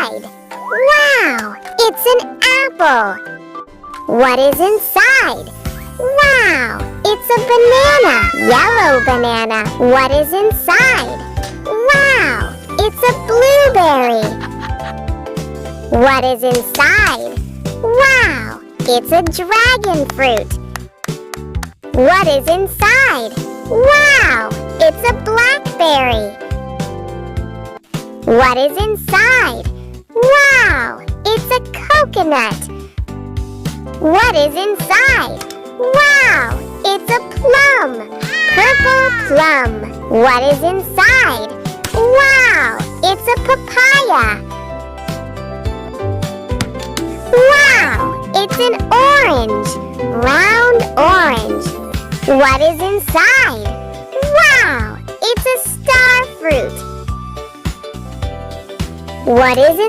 inside? Wow, it's an apple. What is inside? Wow, it's a banana. Yellow banana. What is inside? Wow, it's a blueberry. What is inside? Wow, it's a dragon fruit. What is inside? Wow, it's a blackberry. What is inside? Wow, it's a coconut. What is inside? Wow, it's a plum. Purple plum. What is inside? Wow, it's a papaya. Wow, it's an orange. Round orange. What is inside? Wow, it's a star fruit. What is